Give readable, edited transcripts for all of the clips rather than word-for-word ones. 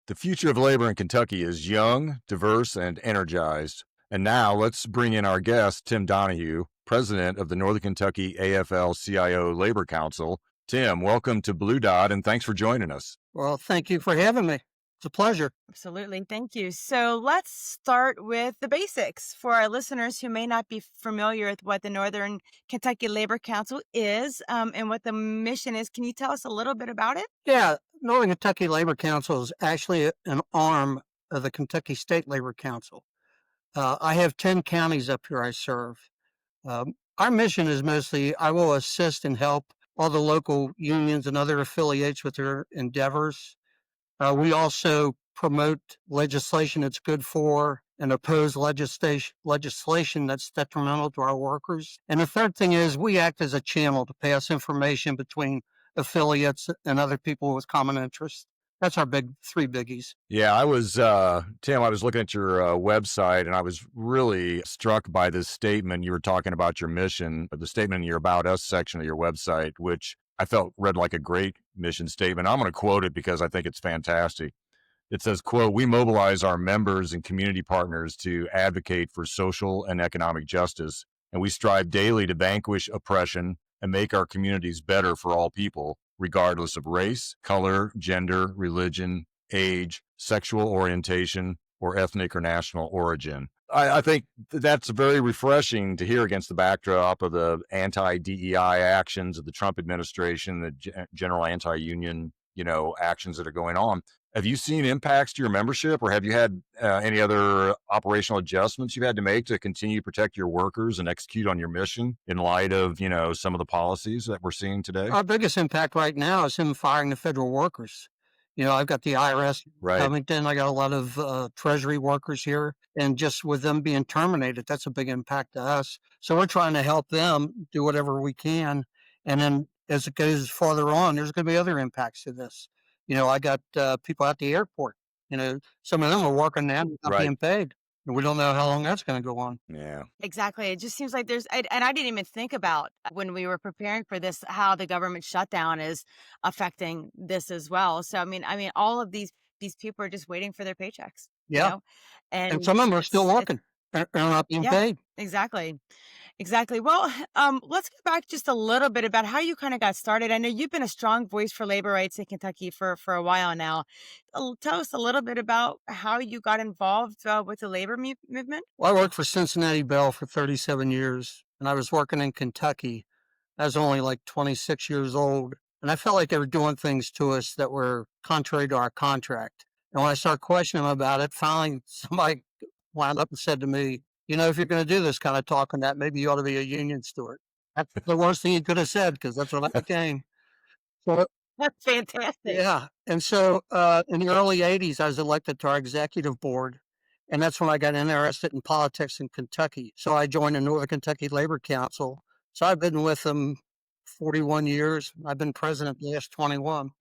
The future of labor in Kentucky is young, diverse, and energized. And now let's bring in our guest, Tim Donoghue, president of the Northern Kentucky AFL-CIO Labor Council. Tim, welcome to Blue Dot, and thanks for joining us. Well, thank you for having me. It's a pleasure. Absolutely. Thank you. So let's start with the basics for our listeners who may not be familiar with what the Northern Kentucky Labor Council is and what the mission is. Can you tell us a little bit about it? Yeah, Northern Kentucky Labor Council is actually an arm of the Kentucky State Labor Council. I have 10 counties up here I serve. Our mission is mostly I will assist and help all the local unions and other affiliates with their endeavors. We also promote legislation that's good for and oppose legislation that's detrimental to our workers. And the third thing is we act as a channel to pass information between affiliates and other people with common interests. That's our three biggies. Yeah, Tim, I was looking at your website and I was really struck by this statement. You were talking about your mission, the statement in your About Us section of your website, which I felt read like a great mission statement. I'm going to quote it because I think it's fantastic. It says, quote, "We mobilize our members and community partners to advocate for social and economic justice, and we strive daily to vanquish oppression and make our communities better for all people, regardless of race, color, gender, religion, age, sexual orientation, or ethnic or national origin." I think that's very refreshing to hear against the backdrop of the anti-DEI actions of the Trump administration, the general anti-union, actions that are going on. Have you seen impacts to your membership, or have you had any other operational adjustments you've had to make to continue to protect your workers and execute on your mission in light of, some of the policies that we're seeing today? Our biggest impact right now is him firing the federal workers. I've got the IRS Right. Covington. I got a lot of Treasury workers here. And just with them being terminated, that's a big impact to us. So we're trying to help them do whatever we can. And then as it goes farther on, there's going to be other impacts to this. I got people at the airport. Some of them are working now and not Right. being paid. And we don't know how long that's going to go on. Yeah. Exactly. It just seems like and I didn't even think about when we were preparing for this, how the government shutdown is affecting this as well. So, I mean, all of these people are just waiting for their paychecks. Yeah. And And some of them are still it's working. They're not being paid. exactly. Exactly. Well, let's get back just a little bit about how you kind of got started. I know you've been a strong voice for labor rights in Kentucky for a while now. Tell us a little bit about how you got involved with the labor movement. Well, I worked for Cincinnati Bell for 37 years, and I was working in Kentucky. I was only like 26 years old, and I felt like they were doing things to us that were contrary to our contract. And when I started questioning them about it, finally somebody wound up and said to me, if you're going to do this kind of talking, that maybe you ought to be a union steward. That's the worst thing he could have said, because that's what I became. So, That's fantastic. yeah. And so in the early 80s, I was elected to our executive board. And that's when I got interested in politics in Kentucky. So I joined the Northern Kentucky Labor Council. So I've been with them 41 years. I've been president the last 21.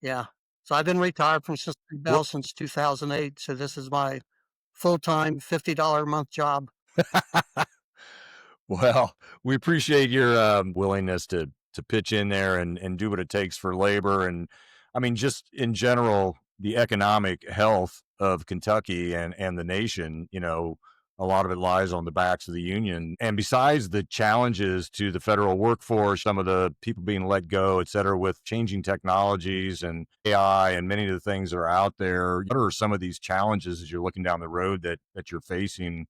Yeah. So I've been retired from Cincinnati Bell since 2008. So this is my full-time $50 a month job. Well, we appreciate your willingness to pitch in there and do what it takes for labor. And I mean, just in general, the economic health of Kentucky and the nation, a lot of it lies on the backs of the union. And besides the challenges to the federal workforce, some of the people being let go, et cetera, with changing technologies and AI and many of the things that are out there, what are some of these challenges as you're looking down the road that you're facing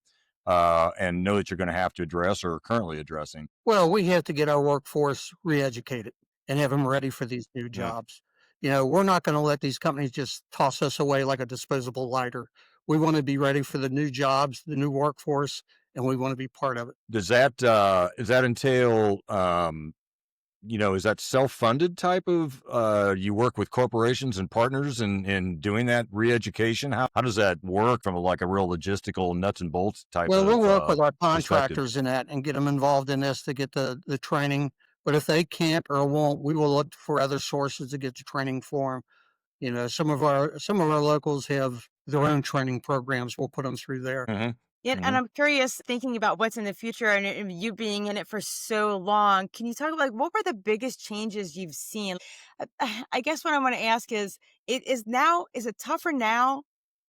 and know that you're going to have to address or are currently addressing? Well, we have to get our workforce re-educated and have them ready for these new jobs. We're not going to let these companies just toss us away like a disposable lighter. We want to be ready for the new jobs, the new workforce, and we want to be part of it. Does that entail, is that self-funded type of, you work with corporations and partners in doing that re-education? How does that work from a real logistical nuts and bolts type Well, of we'll work with our perspective? contractors in that and get them involved in this to get the training. But if they can't or won't, we will look for other sources to get the training for them. Some of our locals have their own training programs. We'll put them through there. Mm-hmm. And Mhm. I'm curious, thinking about what's in the future and you being in it for so long, can you talk about, like, what were the biggest changes you've seen? I guess what I want to ask is, is it tougher now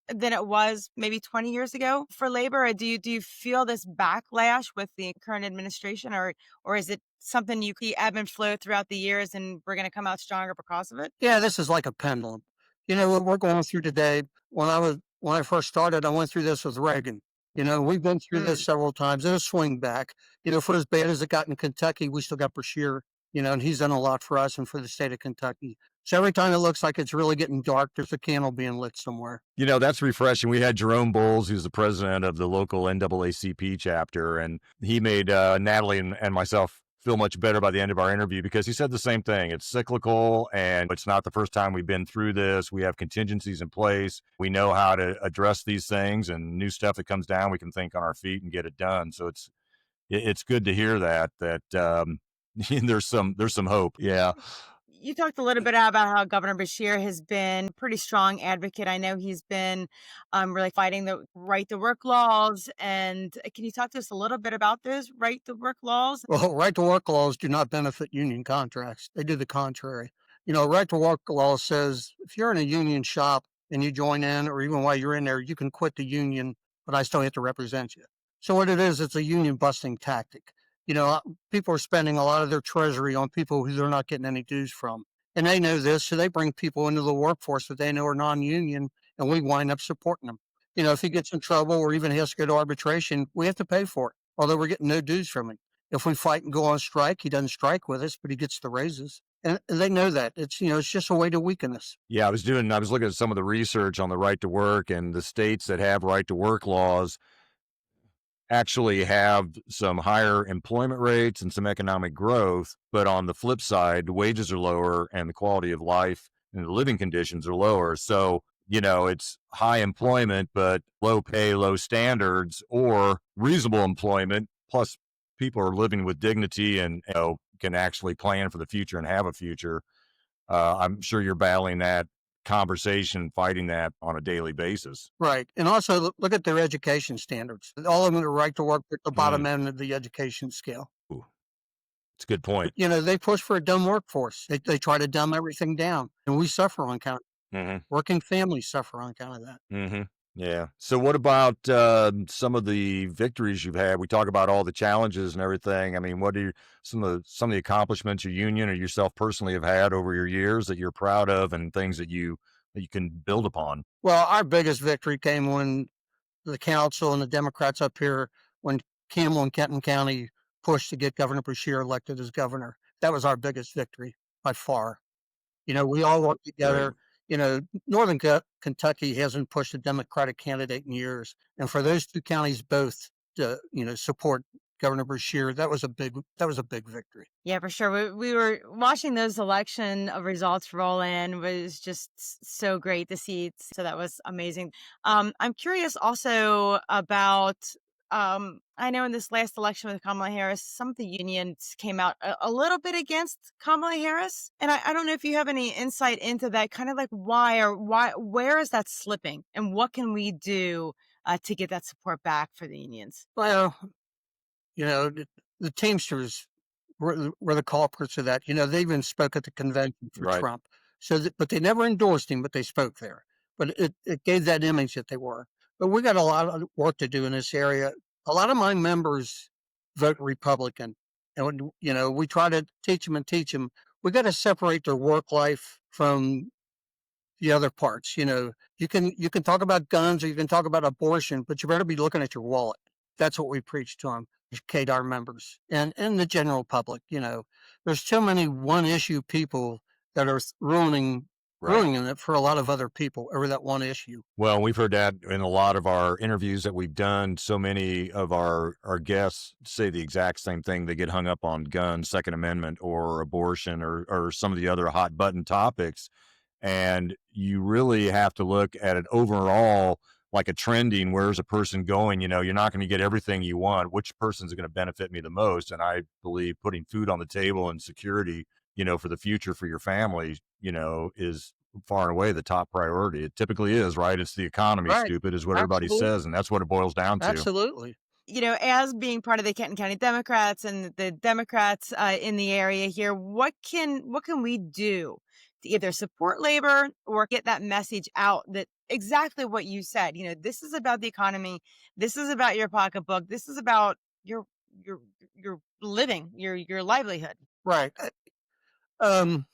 than it was maybe 20 years ago for labor? Or do you feel this backlash with the current administration, or is it something you see ebb and flow throughout the years and we're going to come out stronger because of it? Yeah, this is like a pendulum. What we're going through today, when I first started, I went through this with Reagan. We've been through this Mm. several times. It'll swing back. For as bad as it got in Kentucky, we still got Brashear, and he's done a lot for us and for the state of Kentucky. So every time it looks like it's really getting dark, there's a candle being lit somewhere. That's refreshing. We had Jerome Bowles, who's the president of the local NAACP chapter, and he made Natalie and myself feel much better by the end of our interview because he said the same thing. It's cyclical, and it's not the first time we've been through this. We have contingencies in place. We know how to address these things, and new stuff that comes down, we can think on our feet and get it done. So it's good to hear that there's some hope. Yeah. You talked a little bit about how Governor Bashir has been a pretty strong advocate. I know he's been really fighting the right to work laws. And can you talk to us a little bit about those right to work laws? Well, right to work laws do not benefit union contracts. They do the contrary. Right to work law says if you're in a union shop and you join in, or even while you're in there, you can quit the union, but I still have to represent you. So what it is, it's a union busting tactic. People are spending a lot of their treasury on people who they're not getting any dues from. And they know this, so they bring people into the workforce that they know are non-union, and we wind up supporting them. If he gets in trouble or even has to go to arbitration, we have to pay for it, although we're getting no dues from him. If we fight and go on strike, he doesn't strike with us, but he gets the raises. And they know that. It's just a way to weaken us. Yeah, I was looking at some of the research on the right to work, and the states that have right to work laws actually have some higher employment rates and some economic growth. But on the flip side, the wages are lower and the quality of life and the living conditions are lower. So, it's high employment, but low pay, low standards, or reasonable employment. Plus, people are living with dignity and can actually plan for the future and have a future. I'm sure you're battling that conversation, fighting that on a daily basis. Right. And also look at their education standards. All of them are right to work at the Mm, bottom end of the education scale. ooh, it's a good point. They push for a dumb workforce. They try to dumb everything down. And we suffer on account. Hmm. Working families suffer on account of that. Hmm. Yeah. So, what about some of the victories you've had? We talk about all the challenges and everything. I mean, what are some of the accomplishments your union or yourself personally have had over your years that you're proud of, and things that you can build upon? Well, our biggest victory came when the council and the Democrats up here, when Campbell and Kenton County pushed to get Governor Beshear elected as governor. That was our biggest victory by far. We all work Great. together. Northern Kentucky hasn't pushed a Democratic candidate in years, and for those two counties both to support Governor Beshear, that was a big victory. Yeah, for sure. We were watching those election results roll in was just so great to see. So that was amazing. I'm curious also about. I know in this last election with Kamala Harris, some of the unions came out a little bit against Kamala Harris, and I don't know if you have any insight into that. Kind of like where is that slipping, and what can we do to get that support back for the unions? Well, the Teamsters were the culprits of that. They even spoke at the convention for Right. Trump. But they never endorsed him, but they spoke there. But it gave that image that they were. But we got a lot of work to do in this area. A lot of my members vote Republican, and we try to teach them and teach them. We got to separate their work life from the other parts. You can talk about guns or you can talk about abortion, but you better be looking at your wallet. That's what we preach to them, educate our members and the general public. There's too many one issue people that are ruining Right. ruining it for a lot of other people over that one issue. Well, we've heard that in a lot of our interviews that we've done. So many of our guests say the exact same thing. They get hung up on guns, Second Amendment, or abortion, or some of the other hot button topics. And you really have to look at it overall, like a trending. Where's a person going? You're not going to get everything you want. Which person's going to benefit me the most? And I believe putting food on the table and security, for the future for your family, is far and away the top priority. It typically is, right? It's the economy, Right. stupid, is what everybody says, Absolutely. and that's what it boils down to. Absolutely. As being part of the Kenton County Democrats and the Democrats in the area here, what can we do to either support labor or get that message out that exactly what you said? This is about the economy. This is about your pocketbook. This is about your your your living, your livelihood. Right. Um,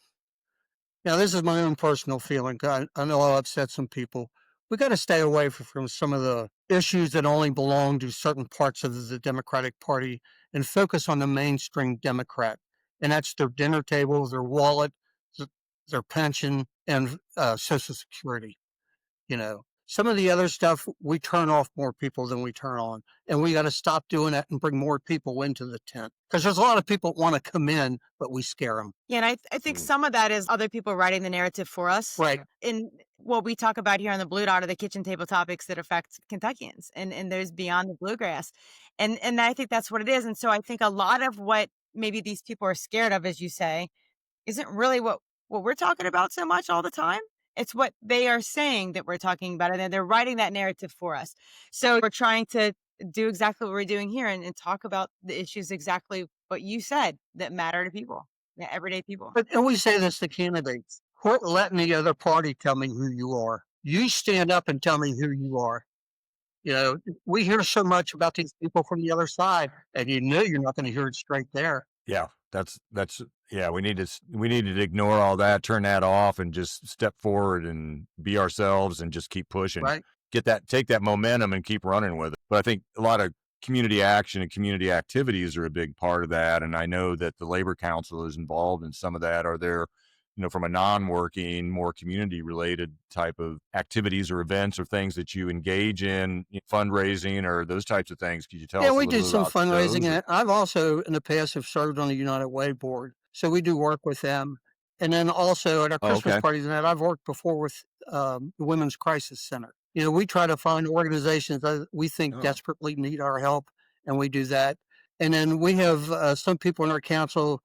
Now, this is my own personal feeling. I know I'll upset some people. We got to stay away from some of the issues that only belong to certain parts of the Democratic Party and focus on the mainstream Democrat. And that's their dinner table, their wallet, their pension, and Social Security. Some of the other stuff, we turn off more people than we turn on. And we got to stop doing that and bring more people into the tent. Because there's a lot of people that want to come in, but we scare them. Yeah, and I think some of that is other people writing the narrative for us. Right. And what we talk about here on the Blue Dot are the kitchen table topics that affect Kentuckians and those beyond the bluegrass. And I think that's what it is. And so I think a lot of what maybe these people are scared of, as you say, isn't really what we're talking about so much all the time. It's what they are saying that we're talking about, and they're writing that narrative for us. So we're trying to do exactly what we're doing here and talk about the issues exactly what you said that matter to people, everyday people. And we say this to candidates: quit letting the other party tell me who you are. You stand up and tell me who you are. We hear so much about these people from the other side, and you're not going to hear it straight there. Yeah, that's yeah. We need to ignore all that, turn that off, and just step forward and be ourselves, and just keep pushing. Right. Take that momentum and keep running with it. But I think a lot of community action and community activities are a big part of that. And I know that the Labor Council is involved in some of that. Are there, from a non-working, more community-related type of activities or events or things that you engage in, fundraising or those types of things? Could you tell us Yeah, a we little do bit some about fundraising. those? And I've also, in the past, have served on the United Way board. So we do work with them. And then also at our Oh, Christmas okay. parties and that, I've worked before with the Women's Crisis Center. We try to find organizations that we think Oh. desperately need our help, and we do that. And then we have some people in our council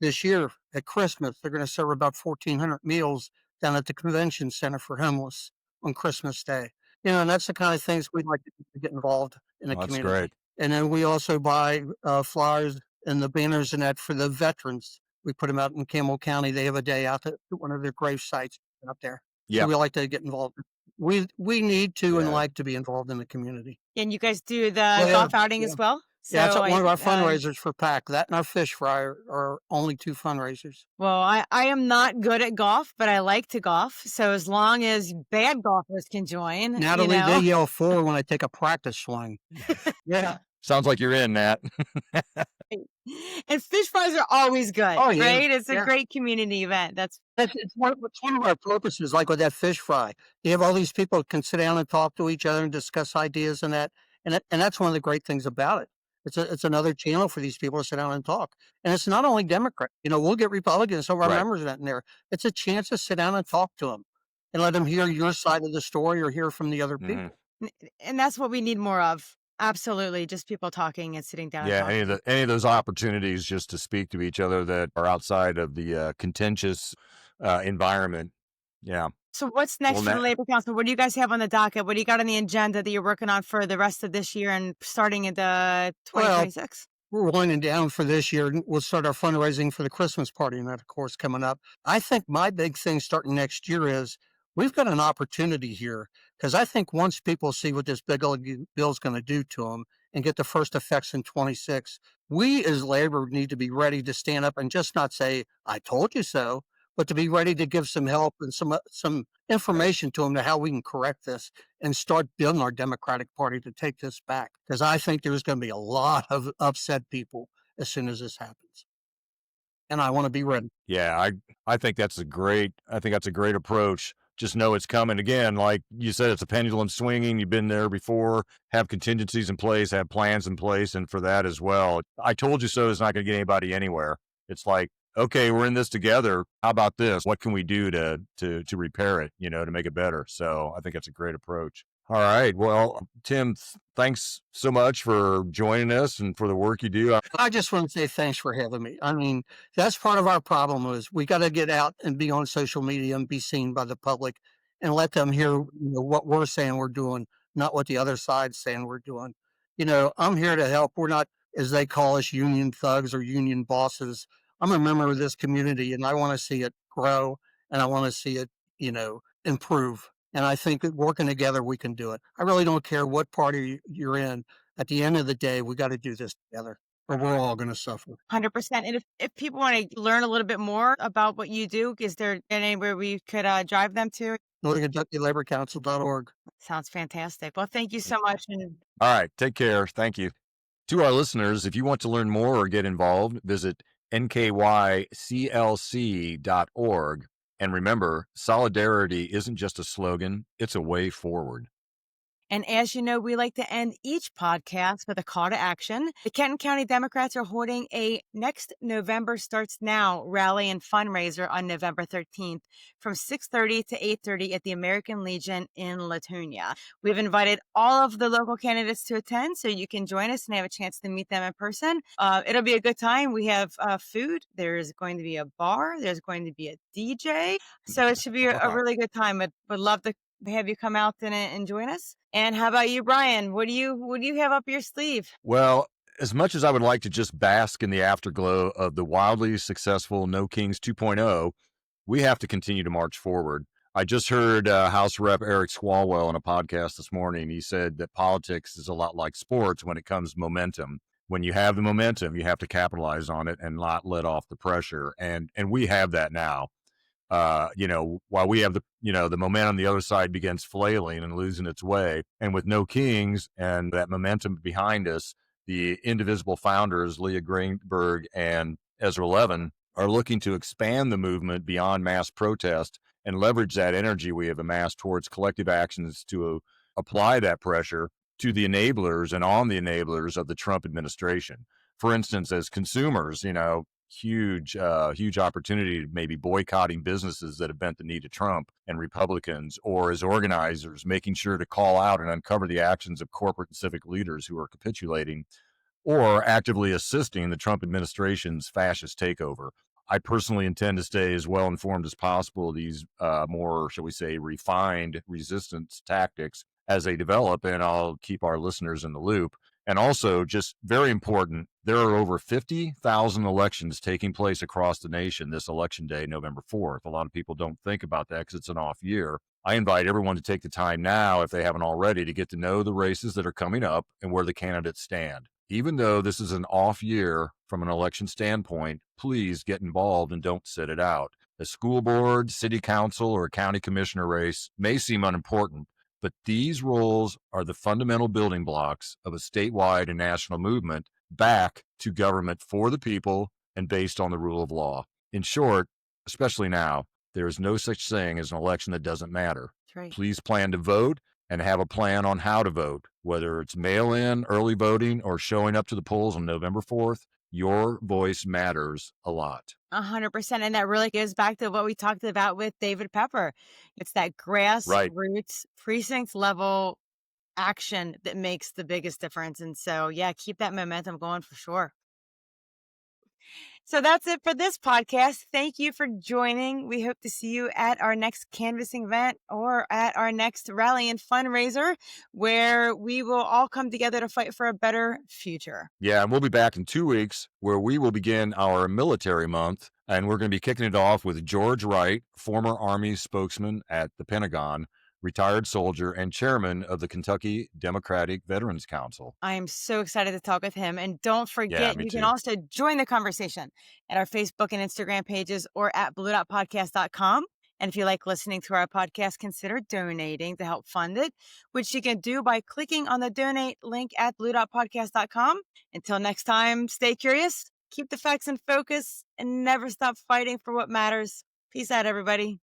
this year at Christmas. They're going to serve about 1,400 meals down at the convention center for homeless on Christmas Day. And that's the kind of things we'd like to get involved in the Oh, that's community. great. And then we also buy flyers and the banners and that for the veterans. We put them out in Campbell County. They have a day out at one of their grave sites out there. So Yeah. we like to get involved. We need to and Yeah. like to be involved in the community. And you guys do the Well, yeah, golf outing yeah. as well? Yeah, that's So one of our I, fundraisers for PAC. That and our fish fry are only two fundraisers. well, I am not good at golf, but I like to golf. So as long as bad golfers can join, Natalie, they yell "4" when I take a practice swing. Yeah. Sounds like you're in, Nat. And fish fries are always good, Oh, yeah. right? It's a Yeah. great community event. It's one of our purposes, like with that fish fry. You have all these people that can sit down and talk to each other and discuss ideas and that. And that's one of the great things about it. It's another channel for these people to sit down and talk. And it's not only Democrat. We'll get Republicans, some of our Right. members in there. It's a chance to sit down and talk to them and let them hear your side of the story or hear from the other people. And that's what we need more of. Absolutely. Just people talking and sitting down Yeah, and talking. any of those opportunities just to speak to each other that are outside of the contentious environment. Yeah. So what's next Well, for the Nat- Labor Council? What do you guys have on the docket? What do you got on the agenda that you're working on for the rest of this year and starting into 2026? We're winding down for this year. We'll start our fundraising for the Christmas party, and that, of course, coming up. I think my big thing starting next year is we've got an opportunity here, because I think once people see what this big old bill is going to do to them and get the first effects in 26, we as labor need to be ready to stand up and just not say, "I told you so," but to be ready to give some help and some information to them to how we can correct this and start building our Democratic Party to take this back. Because I think there's going to be a lot of upset people as soon as this happens. And I want to be ready. Yeah, I think that's a great approach. Just know it's coming. Again, like you said, it's a pendulum swinging. You've been there before. Have contingencies in place, have plans in place, and for that as well. I told you so is not going to get anybody anywhere. It's like okay, we're in this together. How about this? What can we do to repair it, to make it better? So I think that's a great approach. All right. Well, Tim, thanks so much for joining us and for the work you do. I just want to say thanks for having me. I mean, that's part of our problem is we got to get out and be on social media and be seen by the public and let them hear what we're saying we're doing, not what the other side's saying we're doing. I'm here to help. We're not, as they call us, union thugs or union bosses. I'm a member of this community and I want to see it grow and I want to see it, improve. And I think that working together, we can do it. I really don't care what party you're in. At the end of the day, we got to do this together or we're all going to suffer. 100%. And if people want to learn a little bit more about what you do, is there anywhere we could drive them to? NorthernKentuckyLaborCouncil.org. Sounds fantastic. Well, thank you so much. And All right. Take care. Thank you. To our listeners, if you want to learn more or get involved, visit nkyclc.org. And remember, solidarity isn't just a slogan, it's a way forward. And as you know, we like to end each podcast with a call to action. The Kenton County Democrats are holding a Next November Starts Now rally and fundraiser on November 13th from 6:30 to 8:30 at the American Legion in Latonia. We've invited all of the local candidates to attend, so you can join us and have a chance to meet them in person. It'll be a good time. We have food. There's going to be a bar. There's going to be a DJ. So it should be a really good time. Would love to have you come out and join us. And how about you, Brian? What do you have up your sleeve? Well, as much as I would like to just bask in the afterglow of the wildly successful No Kings 2.0, we have to continue to march forward. I just heard House Rep Eric Swalwell in a podcast this morning. He said that politics is a lot like sports when it comes to momentum. When you have the momentum, you have to capitalize on it and not let off the pressure. And we have that now. While we have the momentum, the other side begins flailing and losing its way. And with No Kings and that momentum behind us, the indivisible founders, Leah Greenberg and Ezra Levin, are looking to expand the movement beyond mass protest and leverage that energy we have amassed towards collective actions to apply that pressure to the enablers and on the enablers of the Trump administration. For instance, as consumers, huge opportunity to maybe boycotting businesses that have bent the knee to Trump and Republicans, or as organizers, making sure to call out and uncover the actions of corporate and civic leaders who are capitulating or actively assisting the Trump administration's fascist takeover. I personally intend to stay as well informed as possible of these more, shall we say, refined resistance tactics as they develop, and I'll keep our listeners in the loop. And also, just very important, there are over 50,000 elections taking place across the nation this election day, November 4th. A lot of people don't think about that because it's an off year. I invite everyone to take the time now, if they haven't already, to get to know the races that are coming up and where the candidates stand. Even though this is an off year from an election standpoint, please get involved and don't sit it out. A school board, city council, or a county commissioner race may seem unimportant, but these roles are the fundamental building blocks of a statewide and national movement back to government for the people and based on the rule of law. In short, especially now, there is no such thing as an election that doesn't matter. That's right. Please plan to vote and have a plan on how to vote, whether it's mail-in, early voting, or showing up to the polls on November 4th. Your voice matters a lot. 100%. And that really goes back to what we talked about with David Pepper. It's that grassroots precinct level action that makes the biggest difference. And so, yeah, keep that momentum going for sure. So that's it for this podcast. Thank you for joining. We hope to see you at our next canvassing event or at our next rally and fundraiser, where we will all come together to fight for a better future. Yeah, and we'll be back in 2 weeks where we will begin our military month. And we're going to be kicking it off with George Wright, former Army spokesman at the Pentagon, retired soldier, and chairman of the Kentucky Democratic Veterans Council. I am so excited to talk with him. And don't forget, me you too. can also join the conversation at our Facebook and Instagram pages or at blue.podcast.com. And if you like listening to our podcast, consider donating to help fund it, which you can do by clicking on the donate link at blue.podcast.com. Until next time, stay curious, keep the facts in focus, and never stop fighting for what matters. Peace out, everybody.